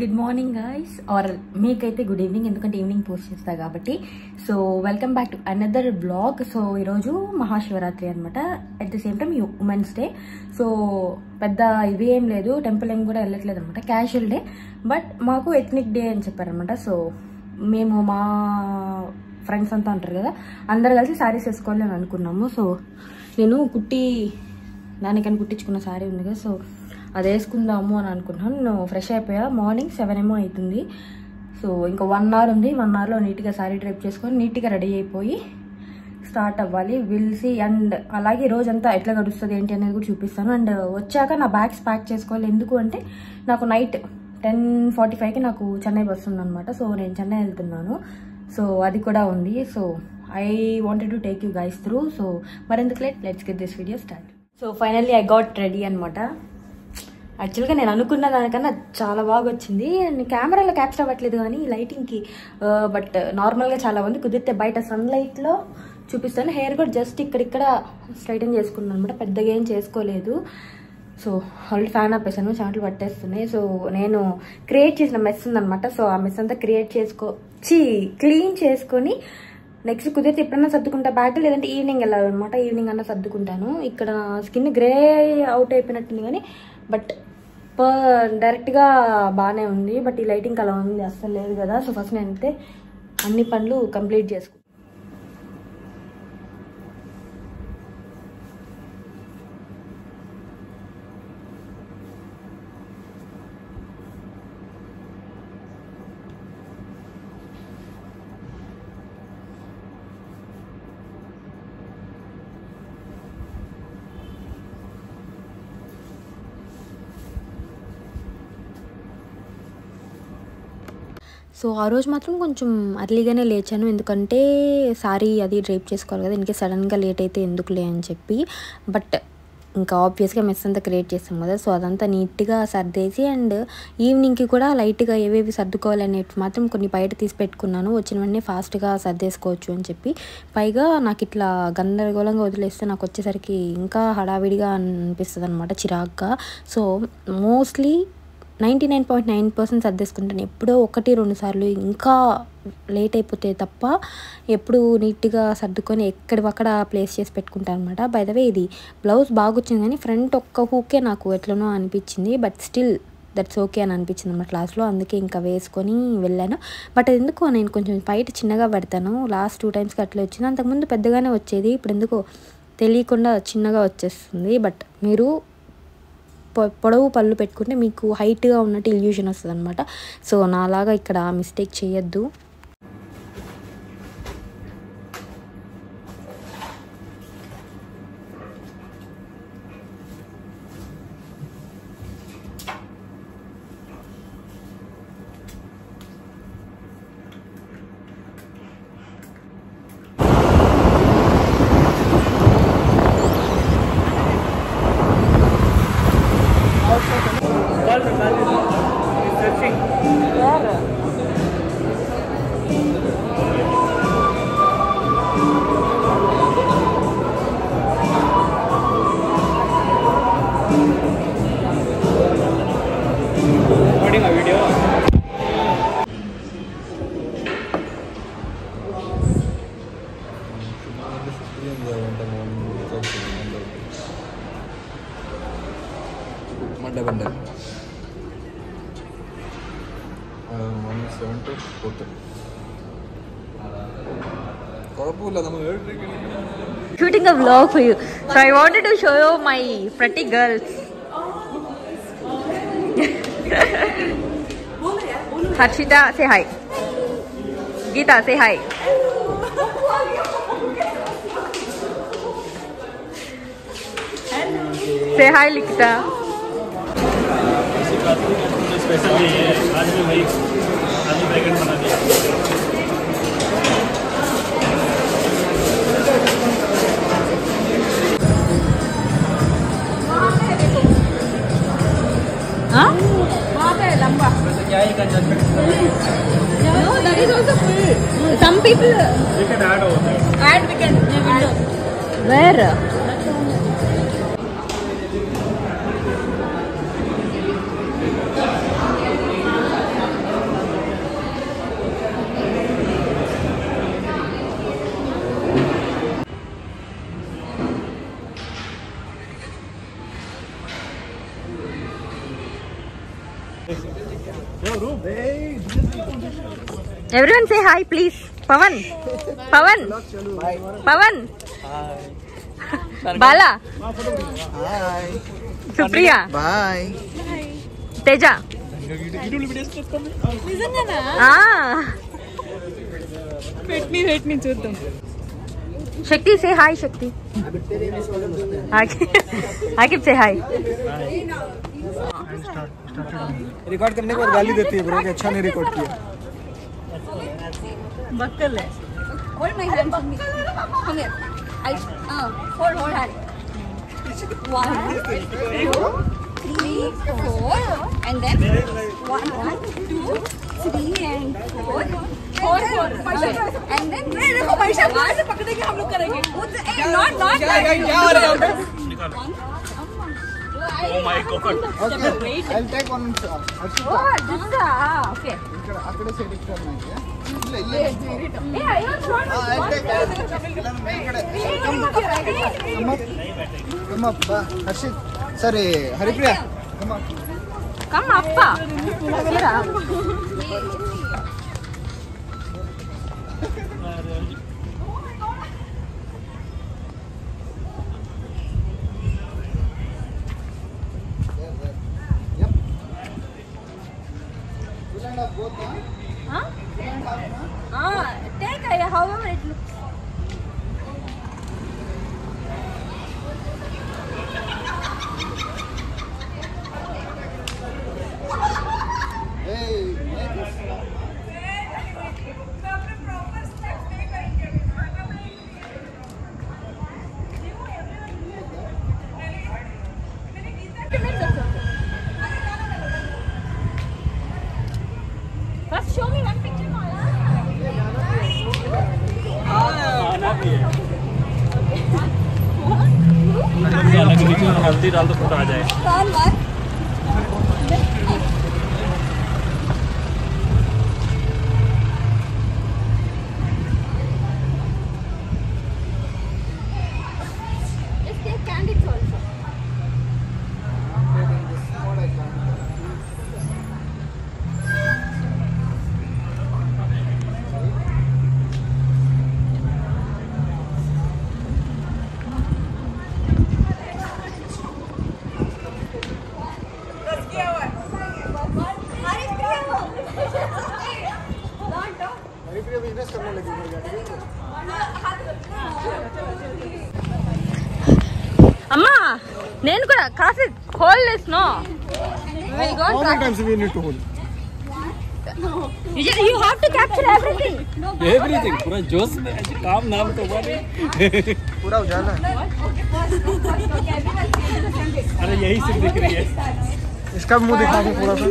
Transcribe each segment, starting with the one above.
Good morning guys are మీకైతే good evening, ఎందుకంటే evening post చేస్తా కాబట్టి. So welcome back to another blog. So ఈరోజు మహాశివరాత్రి అనమాట, at the same time women's day. So పెద్ద ఇది ఏం లేదు, టెంపుల్ ఏం కూడా వెళ్ళట్లేదు అనమాట, క్యాజువల్ డే. బట్ మాకు ఎథ్నిక్ డే అని చెప్పారనమాట. సో మేము మా ఫ్రెండ్స్ అంతా ఉంటారు కదా, అందరు కలిసి శారీస్ వేసుకోవాలని అనుకున్నాము. సో నేను దానికని కుట్టించుకున్న శారీ ఉంది కదా, సో అది వేసుకుందాము అని అనుకుంటున్నాను. నేను ఫ్రెష్ అయిపోయా, మార్నింగ్ 7 ఏమో అవుతుంది. సో ఇంకా 1 hour ఉంది. 1 hourలో నీట్గా శారీ డ్రైప్ చేసుకొని నీట్గా రెడీ అయిపోయి స్టార్ట్ అవ్వాలి. విల్సి అండ్ అలాగే రోజంతా ఎట్లా గడుస్తుంది ఏంటి అనేది కూడా చూపిస్తాను. అండ్ వచ్చాక నా బ్యాగ్స్ ప్యాక్ చేసుకోవాలి. ఎందుకు అంటే నాకు నైట్ 10:45కి నాకు చెన్నై బస్సు ఉందన్నమాట. సో నేను చెన్నై వెళ్తున్నాను. సో అది కూడా ఉంది. So I wanted to take you guys through. So మరెందుకు late, let's get this video start. So finally I got ready అనమాట. యాక్చువల్గా నేను అనుకున్న దానికన్నా చాలా బాగా వచ్చింది. కెమెరాలో క్యాప్చర్ అవ్వట్లేదు కానీ లైటింగ్కి, బట్ నార్మల్గా చాలా ఉంది. కుదిరితే బయట సన్లైట్లో చూపిస్తాను. హెయిర్ కూడా జస్ట్ ఇక్కడ స్ట్రైటన్ చేసుకున్నాను అనమాట, పెద్దగా ఏం చేసుకోలేదు. సో ఆల్రెడీ ఫ్యాన్ ఆపేసాను, చెమటలు పట్టేస్తున్నాయి. సో నేను క్రియేట్ చేసిన మెస్ ఉందనమాట. సో ఆ మెస్ అంతా క్లీన్ చేసుకొని నెక్స్ట్ కుదిరితే ఎప్పుడన్నా సర్దుకుంటా బ్యాగ్, లేదంటే ఈవినింగ్ వెళ్ళాలన్నమాట. ఈవినింగ్ అన్నా సర్దుకుంటాను. ఇక్కడ స్కిన్ గ్రే అవుట్ అయిపోయినట్టుంది కానీ బట్ డైరెక్ట్గా బాగానే ఉంది. బట్ ఈ లైటింగ్ అలా ఉంది, అస్సలు లేదు కదా. సో ఫస్ట్ నేనైతే అన్ని పనులు కంప్లీట్ చేసుకుంటాను. సో ఆ రోజు మాత్రం కొంచెం అర్లీగానే లేచాను, ఎందుకంటే సారీ అది డ్రైప్ చేసుకోవాలి కదా, ఇంకే సడన్గా లేట్ అయితే ఎందుకులే అని చెప్పి. బట్ ఇంకా ఆబ్వియస్గా మెస్ అంతా క్రియేట్ చేస్తాం కదా, సో అదంతా నీట్గా సర్దేసి అండ్ ఈవినింగ్కి కూడా లైట్గా ఏవేవి సర్దుకోవాలనేవి మాత్రం కొన్ని బయట తీసి పెట్టుకున్నాను. వచ్చిన వెంటనే ఫాస్ట్గా సర్దేసుకోవచ్చు అని చెప్పి. పైగా నాకు ఇట్లా గందరగోళంగా వదిలేస్తే నాకు వచ్చేసరికి ఇంకా హడావిడిగా అనిపిస్తుంది అనమాట, చిరాగ్గా. So mostly 99.9% సర్దేసుకుంటాను. ఎప్పుడో 1-2 సార్లు ఇంకా లేట్ అయిపోతే తప్ప ఎప్పుడు నీట్గా సర్దుకొని ఎక్కడివక్కడ ప్లేస్ చేసి పెట్టుకుంటాను అనమాట. బై ద వే ఇది బ్లౌజ్ బాగా వచ్చింది కానీ ఫ్రంట్ ఒక్క హూకే నాకు ఎట్లనో అనిపించింది. బట్ స్టిల్ దట్స్ ఓకే అని అనిపించింది అన్నమాట క్లాస్లో, అందుకే ఇంకా వేసుకొని వెళ్ళాను. బట్ ఎందుకో నేను కొంచెం బయట చిన్నగా పెడతాను, లాస్ట్ 2 times అట్లా వచ్చింది. అంతకుముందు పెద్దగానే వచ్చేది, ఇప్పుడు ఎందుకో తెలియకుండా చిన్నగా వచ్చేస్తుంది. బట్ మీరు పొడవు పళ్ళు పెట్టుకుంటే మీకు హైట్గా ఉన్నట్టు ఇల్యూషన్ వస్తుంది అనమాట. సో నాలాగా ఇక్కడ మిస్టేక్ చేయొద్దు. Shooting a vlog for you, so I wanted to show you my pretty girls. Harshita, say hi. Geeta, say hi. Say hi, Likita. Special day है आज भी भाई, आज भी ब्रैकेट बना दिया. हाँ? वहाँ पे लंबा. क्या ही कर सकते हैं? No, that is also full. Some people. We can add over there. Add, we can. Where? Everyone say hi, please. Pawan. Pawan. Pawan. Bala. Hi. Supriya. Bye. Teja. Wait me చూద్దాం. Shakti, say hi, Shakti. Akib, say hi. Record करने के बाद गाली देती है bro कि अच्छा नहीं रिकॉर्ड किया. बक्कल है. Hold my hand. Come here. Hold hand. 1, 2, 3, 4, and then 1, 2, 3 and 4. 4, and then देखो पैसा कहाँ से पकड़ेंगे हम लोग करेंगे. Not क्या हो रहा है? Oh my God. Okay. I'll take one shot. Okay. అక్కడే సెట్ करना है. హర్షిత్ సరే Haripriya Come, Appa. Take however it looks. First show me one picture, Mala. अलग नीचे हल्दी डाल तो फोटो आ जाए. Turn one. Just take candids also. Haripriya business करने लगी అమ్మా నేను కూడా కాఫీ హోల్ నో విల్ గో How many times we need to hold? you have to capture everything. Everything पूरा जोश में ऐसे काम नाम तो बने. पूरा उजाला है. अरे यही सिर्फ दिख रही है. इसका भी मुंह दिखा दो पूरा सा.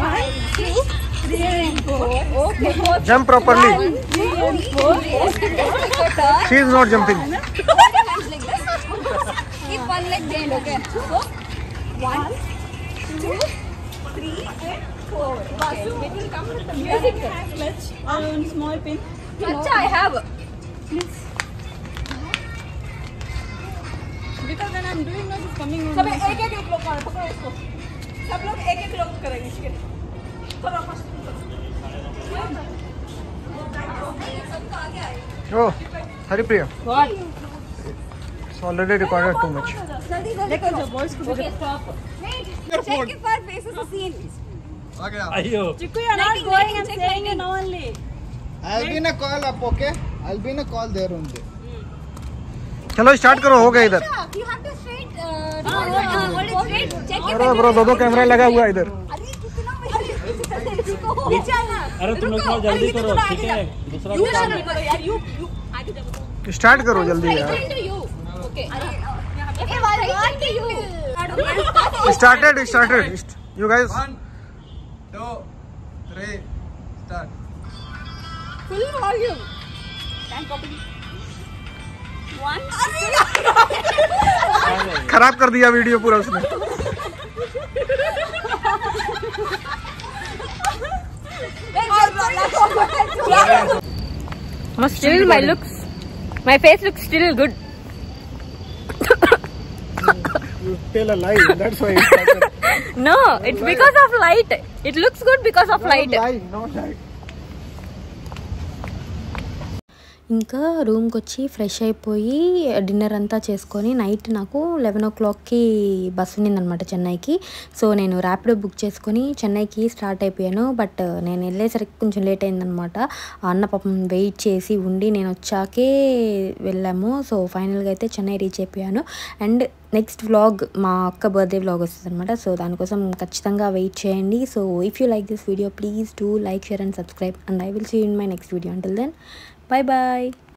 1, 2, 3 and 4. Okay. Jump properly. 1, 2, 3, 4. She is not jumping. Hold your hands like this. Keep one leg bent, okay? So, 1, 2, 3 and 4. Okay. It will come with the music. Clutch on small pin. Acha, I have. Because when I'm doing this, it's coming on. सब एक लोग पकड़ो इसको. सब लोग एक लोग करेंगे इसके. चलो first. Oh, Haripriya. What? It's already recorded too much. देखो जो boys को. Okay, stop. Wait. Check if our faces are seen. अयो. Chiku, you're not going. I'm saying it now only. I'll be in a call up, okay? I'll be in a call there only. चलो start करो, हो गया इधर. You have to straight. Hold it straight. Check if. अरे bro दो camera लगा हुआ है इधर. अरे कितना इसको नीचे आना. अरे तुम लोग थोड़ा जल्दी करो, ठीक है? दूसरा You should करो यार. You आगे जाओ. स्टार्ट करो जल्दी यार. to you. Okay. Okay, one to you. Started. You guys. 1, 2, 3, start. Full volume. Can copy. 1. खराब कर दिया वीडियो पूरा उसने. Still my face looks still good. You tell a lie. That's why. No, it's because of light. It looks good because of light. No light. ఇంకా రూమ్కి వచ్చి fresh అయిపోయి dinner అంతా చేసుకొని నైట్ నాకు 11 o'clockకి బస్ ఉన్నిందనమాట చెన్నైకి. సో నేను ర్యాపిడో బుక్ చేసుకొని చెన్నైకి స్టార్ట్ అయిపోయాను. బట్ నేను వెళ్ళేసరికి కొంచెం లేట్ అయిందనమాట. అన్న పాపం వెయిట్ చేసి ఉండి నేను వచ్చాకే వెళ్ళాము. సో ఫైనల్గా అయితే చెన్నై రీచ్ అయిపోయాను. అండ్ నెక్స్ట్ వ్లాగ్ మా అక్క బర్త్డే వ్లాగ్ వస్తుంది అనమాట. సో దానికోసం ఖచ్చితంగా వెయిట్ చేయండి. So if you like this video please do like, share and subscribe. And I will see you in my next video. Until then bye bye.